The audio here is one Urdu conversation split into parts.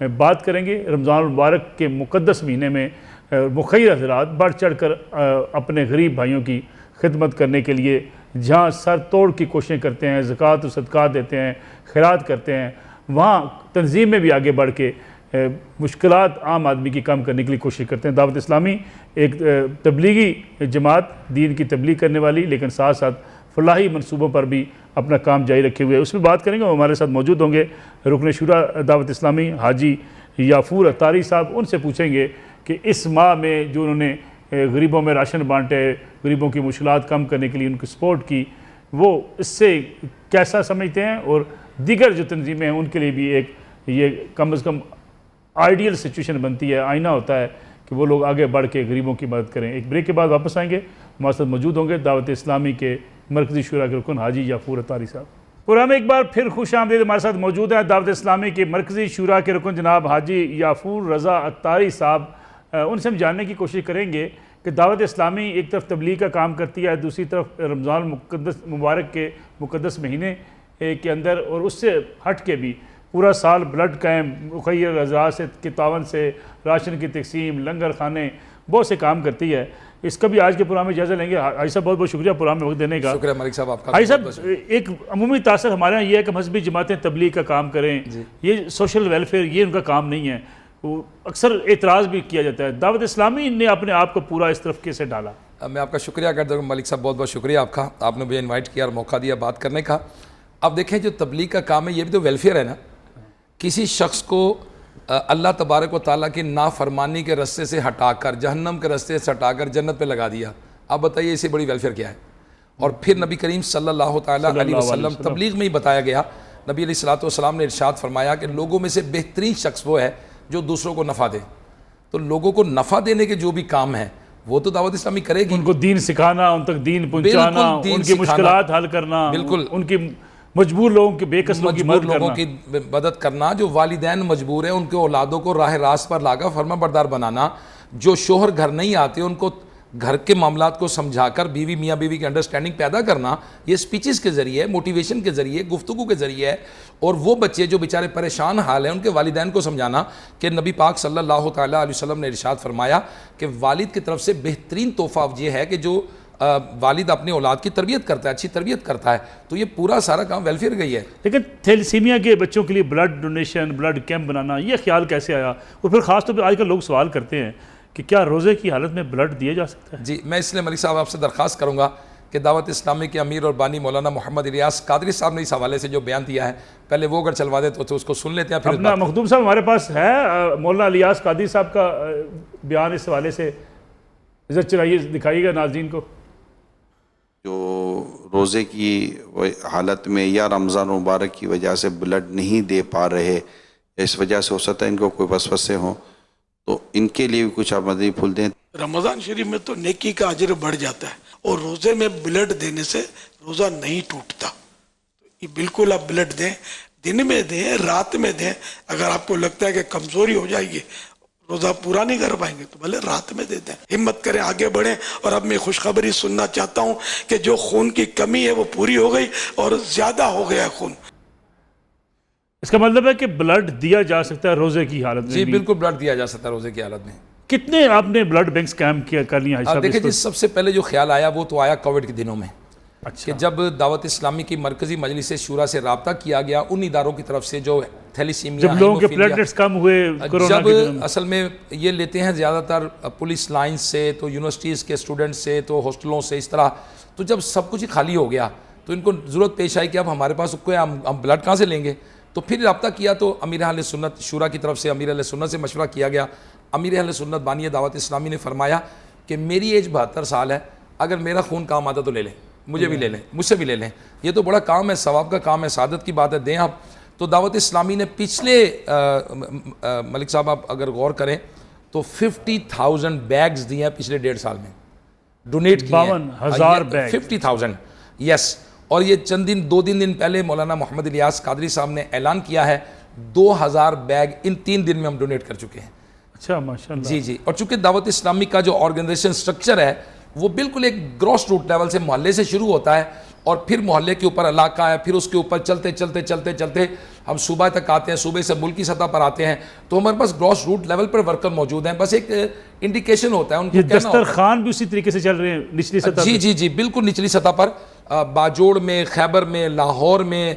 بات کریں گے رمضان المبارک کے مقدس مہینے میں مخیر حضرات بڑھ چڑھ کر اپنے غریب بھائیوں کی خدمت کرنے کے لیے جہاں سر توڑ کی کوششیں کرتے ہیں، زکوٰۃ و صدقات دیتے ہیں، خیرات کرتے ہیں، وہاں تنظیم میں بھی آگے بڑھ کے مشکلات عام آدمی کی کم کرنے کے لیے کوشش کرتے ہیں۔ دعوت اسلامی ایک تبلیغی جماعت، دین کی تبلیغ کرنے والی، لیکن ساتھ ساتھ فلاحی منصوبوں پر بھی اپنا کام جاری رکھے ہوئے، اس میں بات کریں گے۔ ہمارے ساتھ موجود ہوں گے رکن شورا دعوت اسلامی حاجی یافور اتاری صاحب، ان سے پوچھیں گے کہ اس ماہ میں جو انہوں نے غریبوں میں راشن بانٹے، غریبوں کی مشکلات کم کرنے کے لیے ان کی سپورٹ کی، وہ اس سے کیسا سمجھتے ہیں، اور دیگر جو تنظیمیں ہیں ان کے لیے بھی ایک یہ کم از کم آئیڈیل سچویشن بنتی ہے، آئینہ ہوتا ہے کہ وہ لوگ آگے بڑھ کے غریبوں کی مدد کریں۔ ایک بریک کے بعد واپس آئیں گے، ہمارے ساتھ موجود ہوں گے دعوت اسلامی کے مرکزی شورا کے رکن حاجی یافور اتاری صاحب۔ پروگرام ایک بار پھر خوش آمدید، ہمارے ساتھ موجود ہیں دعوت اسلامی کے مرکزی شورا کے رکن جناب حاجی یافور رضا اتاری صاحب۔ ان سے ہم جاننے کی کوشش کریں گے کہ دعوت اسلامی ایک طرف تبلیغ کا کام کرتی ہے، دوسری طرف رمضان مبارک کے مقدس مہینے کے اندر اور اس سے ہٹ کے بھی پورا سال بلڈ کیمپ، مخیر اعضاء سے کے تعاون سے راشن کی تقسیم، لنگر خانے، بہت سے کام کرتی ہے۔ اس کا بھی آج کے پروگرام میں جائزہ لیں گے۔ حاجی صاحب بہت بہت شکریہ پروگرام میں وقت دینے کا۔ شکریہ ملک صاحب آپ کا۔ حاجی صاحب ایک عمومی تاثر ہمارے یہاں یہ ہے کہ مذہبی جماعتیں تبلیغ کا کام کریں، یہ سوشل ویلفیئر یہ ان کا کام نہیں ہے، اکثر اعتراض بھی کیا جاتا ہے۔ دعوت اسلامی نے اپنے آپ کو پورا اس طرف کیسے ڈالا؟ میں آپ کا شکریہ کرتا ہوں ملک صاحب، بہت بہت شکریہ آپ کا، آپ نے مجھے انوائٹ کیا اور موقع دیا بات کرنے کا۔ اب دیکھیں جو تبلیغ کا کام ہے یہ بھی تو ویلفیئر ہے نا۔ کسی شخص کو اللہ تبارک و تعالیٰ کی نافرمانی کے رستے سے ہٹا کر، جہنم کے رستے سے ہٹا کر جنت پہ لگا دیا، اب بتائیے اس سے بڑی ویلفیئر کیا ہے؟ اور پھر نبی کریم صلی اللہ تعالیٰ علیہ وسلم تبلیغ میں ہی بتایا گیا، نبی علیہ الصلوۃ نے ارشاد فرمایا کہ لوگوں میں سے بہترین شخص وہ ہے جو دوسروں کو نفع دے۔ تو لوگوں کو نفع دینے کے جو بھی کام ہیں وہ تو دعوت اسلامی کرے گی، ان کو دین سکھانا، ان تک دین پہنچانا، ان کی مشکلات حل کرنا، بالکل ان کی مجبور لوگوں کی، بے قص لوگوں کی مدد کرنا، جو والدین مجبور ہیں ان کے اولادوں کو راہ راست پر لاگا فرما بردار بنانا، جو شوہر گھر نہیں آتے ان کو گھر کے معاملات کو سمجھا کر بیوی میاں بیوی کی انڈرسٹینڈنگ پیدا کرنا، یہ سپیچز کے ذریعے، موٹیویشن کے ذریعے، گفتگو کے ذریعے ہے۔ اور وہ بچے جو بیچارے پریشان حال ہیں ان کے والدین کو سمجھانا کہ نبی پاک صلی اللہ تعالیٰ علیہ وسلم نے ارشاد فرمایا کہ والد کی طرف سے بہترین تحفہ یہ ہے کہ جو والد اپنے اولاد کی تربیت کرتا ہے، اچھی تربیت کرتا ہے۔ تو یہ پورا سارا کام ویلفیئر کا ہی ہے۔ لیکن تھیلیسیمیا کے بچوں کے لیے بلڈ ڈونیشن، بلڈ کیمپ بنانا، یہ خیال کیسے آیا؟ اور پھر خاص طور پہ آج کل لوگ سوال کرتے ہیں کہ کیا روزے کی حالت میں بلڈ دیا جا سکتا ہے؟ جی میں اس لیے ملک صاحب آپ سے درخواست کروں گا کہ دعوت اسلامی کے امیر اور بانی مولانا محمد الیاس قادری صاحب نے اس حوالے سے جو بیان دیا ہے پہلے وہ اگر چلوا دے تو اس کو سن لیتے ہیں۔ پھر اپنا مخدوم صاحب ہمارے پاس ہے، مولانا الیاس قادری صاحب کا بیان اس حوالے سے ذرا چلائیے، دکھائیے گا ناظرین کو۔ جو روزے کی حالت میں یا رمضان مبارک کی وجہ سے بلڈ نہیں دے پا رہے، اس وجہ سے ہو سکتا ہے ان کو کوئی وسوسے ہوں، تو ان کے لیے بھی کچھ آپ مدنی پھول دیں۔ رمضان شریف میں تو نیکی کا اجر بڑھ جاتا ہے، اور روزے میں بلڈ دینے سے روزہ نہیں ٹوٹتا۔ یہ بالکل آپ بلڈ دیں، دن میں دیں، رات میں دیں۔ اگر آپ کو لگتا ہے کہ کمزوری ہو جائے گی، روزہ پورا نہیں کر پائیں گے، تو بھلے رات میں دے دیں، ہمت کریں، آگے بڑھیں۔ اور اب میں خوشخبری سننا چاہتا ہوں کہ جو خون کی کمی ہے وہ پوری ہو گئی اور زیادہ ہو گیا خون۔ اس کا مطلب ہے کہ بلڈ دیا جا سکتا ہے روزے کی حالت میں؟ جی بالکل بلڈ دیا جا سکتا ہے روزے کی حالت میں۔ کتنے آپ نے بلڈ بینکس کیمپ کیا کر لیا؟ دیکھیں جی سب سے پہلے جو خیال آیا وہ تو آیا کووڈ کے دنوں میں، اچھا، کہ جب دعوت اسلامی کی مرکزی مجلس شورا سے رابطہ کیا گیا ان اداروں کی طرف سے جو تھیلیسیمیا، جب لوگوں کے پلیٹلیٹس کم ہوئے کرونا کے دنوں میں، اصل میں یہ لیتے ہیں زیادہ تر پولیس لائنز سے، تو یونیورسٹیز کے اسٹوڈنٹس سے، تو ہاسٹلوں سے، اس طرح۔ تو جب سب کچھ خالی ہو گیا تو ان کو ضرورت پیش آئی کہ اب ہمارے پاس کوئی ہم بلڈ کہاں سے لیں گے؟ تو پھر رابطہ کیا تو امیر اہل سنت شورا کی طرف سے امیر اہل سنت سے مشورہ کیا گیا۔ امیر اہل سنت بانی دعوت اسلامی نے فرمایا کہ میری ایج 72 سال ہے، اگر میرا خون کام آتا تو لے لیں، مجھے بھی لے لیں، مجھ سے بھی لے لیں، یہ تو بڑا کام ہے، ثواب کا کام ہے، سعادت کی بات ہے، دیں آپ۔ تو دعوت اسلامی نے پچھلے ملک صاحب آپ اگر غور کریں تو 50,000 بیگز دیے ہیں پچھلے 1.5 سال میں، ڈونیٹ کیے ہیں 52,000 بیگ، 50,000 یس۔ اور یہ چند دن 2 دن پہلے مولانا محمد الیاس قادری صاحب نے اعلان کیا ہے 2,000 بیگ ان 3 دن میں ہم ڈونیٹ کر چکے ہیں۔ اچھا ماشاءاللہ۔ جی جی، اور چونکہ دعوت اسلامی کا جو آرگنائزیشن سٹرکچر ہے وہ بالکل ایک گراس روٹ لیول سے، محلے سے شروع ہوتا ہے اور پھر محلے کے اوپر علاقہ ہے، پھر اس کے اوپر چلتے چلتے چلتے چلتے ہم صوبہ تک آتے ہیں، صوبے سے ملکی سطح پر آتے ہیں، تو ہمارے پاس گراس روٹ لیول پر ورکر موجود ہیں. بس ایک انڈیکیشن ہوتا ہے ان کو یہ کہنا ہوتا ہے. دسترخوان بھی اسی طریقے سے چل رہے ہیں نچلی سطح جی پہ؟ جی جی بالکل نچلی سطح پر باجوڑ میں، خیبر میں، لاہور میں،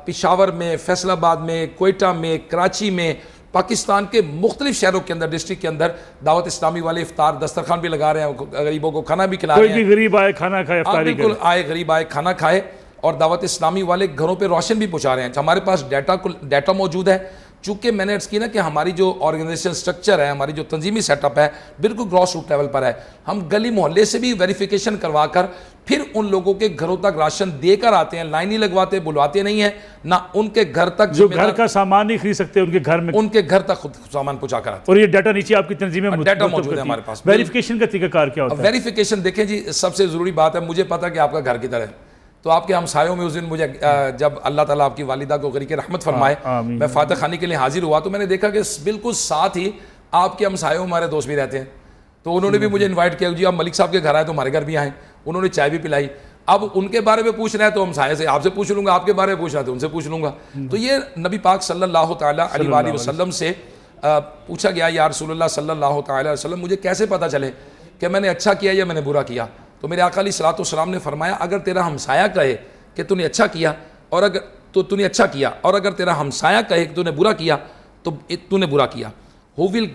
پشاور میں، فیصل آباد میں، کوئٹہ میں، کراچی میں، پاکستان کے مختلف شہروں کے اندر، ڈسٹرکٹ کے اندر دعوت اسلامی والے افطار دسترخوان بھی لگا رہے ہیں، غریبوں کو کھانا بھی کھلا رہے ہیں. کوئی بھی غریب آئے کھانا کھائے، افطاری بالکل کرے. آئے غریب آئے کھانا کھائے، اور دعوت اسلامی والے گھروں پہ روشن بھی پہنچا رہے ہیں. ہمارے پاس ڈیٹا موجود ہے. چونکہ میں نے عرض کی نا کہ ہماری جو آرگنائزیشن سٹرکچر ہے، ہماری جو تنظیمی سیٹ اپ ہے، بالکل گراس روٹ لیول پر ہے. ہم گلی محلے سے بھی ویریفیکیشن کروا کر پھر ان لوگوں کے گھروں تک راشن دے کر آتے ہیں. لائن نہیں لگواتے، بلواتے نہیں ہیں، نہ ان کے گھر تک جو گھر کا سامان نہیں خرید سکتے ان کے گھر میں، ان کے گھر تک خود سامان پہنچا کر آتے اور یہ ڈیٹا نیچے آپ کی تنظیم میں ڈیٹا موجود ہے ہمارے پاس. ویریفیکیشن کا طریقہ کار کیا ہوتا ہے؟ ویریفیکیشن دیکھیں جی، سب سے ضروری بات ہے، مجھے پتا کہ آپ کا گھر کدھر ہے. تو آپ کے ہمسایوں میں اس دن مجھے جب اللہ تعالیٰ آپ کی والدہ کو غریق رحمت فرمائے، میں فاتح خانی کے لیے حاضر ہوا تو میں نے دیکھا کہ بالکل ساتھ ہی آپ کے ہمسایوں ہمارے دوست بھی رہتے ہیں. تو انہوں نے بھی مجھے انوائٹ کیا، جی آپ ملک صاحب کے گھر آئے تو ہمارے گھر بھی آئیں. انہوں نے چائے بھی پلائی. اب ان کے بارے میں پوچھ رہے ہیں تو ہمسایہ سے آپ سے پوچھ لوں گا، آپ کے بارے میں پوچھ رہا ہے تو ان سے پوچھ لوں گا. تو یہ نبی پاک صلی اللہ تعالیٰ علیہ وآلہ وسلم سے پوچھا گیا، یا رسول اللہ صلی اللہ تعالیٰ علیہ وسلم مجھے کیسے پتہ چلے کہ میں نے اچھا کیا یا میں نے برا کیا؟ تو میرے آقا علیہ الصلوۃ والسلام نے فرمایا، اگر تیرا ہمسایہ کہے کہ تو نے اچھا کیا اور اگر تو نے اچھا کیا، اور اگر تیرا ہمسایہ کہے کہ تو نے برا کیا تو تو نے برا کیا. who will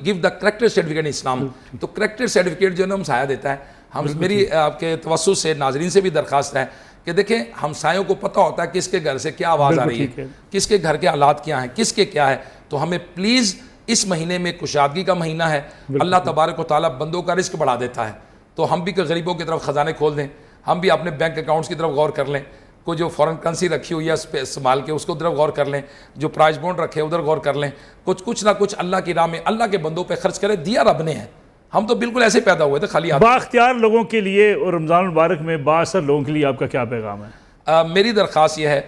give the character certificate in اسلام. تو کریکٹر سرٹیفکیٹ جو ہے نا ہمسایہ دیتا ہے. میری آپ کے توسط سے ناظرین سے بھی درخواست ہے کہ دیکھیں ہمسایوں کو پتہ ہوتا ہے کس کے گھر سے کیا آواز آ رہی ہے، کس کے گھر کے حالات کیا ہیں، کس کے کیا ہے. تو ہمیں پلیز اس مہینے میں کشادگی کا مہینہ ہے، اللہ تبارک و تعالیٰ بندوں کا رزق بڑھا دیتا ہے. تو ہم بھی غریبوں کی طرف خزانے کھول دیں، ہم بھی اپنے بینک اکاؤنٹس کی طرف غور کر لیں، کوئی جو فورن کرنسی رکھی ہوئی ہے اس پہ استعمال کے اس کو طرف غور کر لیں، جو پرائز بونڈ رکھے ادھر غور کر لیں، کچھ نہ کچھ اللہ کی راہ میں اللہ کے بندوں پہ خرچ کرے. دیا رب نے ہے، ہم تو بالکل ایسے پیدا ہوئے تھے خالی ہاتھ. بااختیار لوگوں کے لیے اور رمضان المبارک میں با اثر لوگوں کے لیے آپ کا کیا پیغام ہے؟ میری درخواست یہ ہے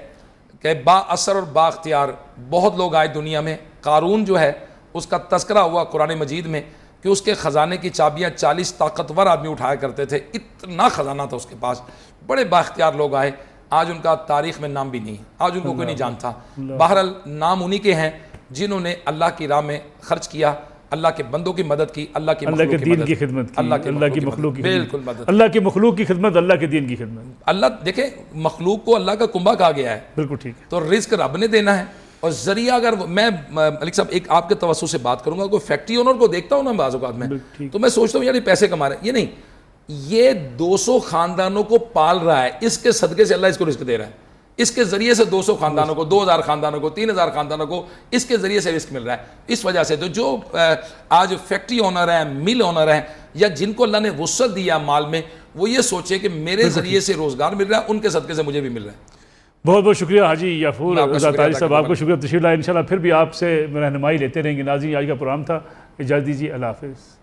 کہ با اثر اور با اختیار بہت لوگ آئے دنیا میں. قارون جو ہے اس کا تذکرہ ہوا قرآن مجید میں کہ اس کے خزانے کی چابیاں 40 طاقتور آدمی اٹھایا کرتے تھے، اتنا خزانہ تھا اس کے پاس. بڑے با اختیار لوگ آئے، آج ان کا تاریخ میں نام بھی نہیں، آج ان کو کوئی نہیں جانتا. بہرحال نام انہی کے ہیں جنہوں نے اللہ کی راہ میں خرچ کیا، اللہ کے بندوں کی مدد کی، اللہ کے دین کی خدمت کی، اللہ کی مخلوق کی بالکل مدد، اللہ کی مخلوق کی خدمت، اللہ کے دین کی خدمت. اللہ دیکھیں مخلوق کو اللہ کا کنبہ کہا گیا ہے، بالکل ٹھیک ہے. تو رزق رب نے دینا ہے. اور ذریعہ اگر میں ملک صاحب ایک آپ کے توسط سے بات کروں گا، کوئی فیکٹری اونر کو دیکھتا ہوں نا بعض اوقات میں تو میں سوچتا ہوں یار یہ پیسے کما رہے ہیں، یہ نہیں، یہ 200 خاندانوں کو پال رہا ہے، اس کے صدقے سے اللہ اس کو رزق دے رہا ہے. اس کے ذریعے سے 200 خاندانوں کو، 2000 خاندانوں کو، 3000 خاندانوں کو اس کے ذریعے سے رزق مل رہا ہے. اس وجہ سے تو جو آج فیکٹری اونر ہیں، مل اونر ہیں، یا جن کو اللہ نے وسعت دیا مال میں، وہ یہ سوچے کہ میرے ذریعے سے روزگار مل رہا ہے، ان کے صدقے سے مجھے بھی مل رہا ہے. بہت بہت شکریہ حاجی یافور رضا طاری صاحب، آپ کو شکریہ تشریف لائے. انشاءاللہ پھر بھی آپ سے رہنمائی لیتے رہیں گے. ناظرین آج کا پروگرام تھا، اجازت دیجیے، اللہ حافظ.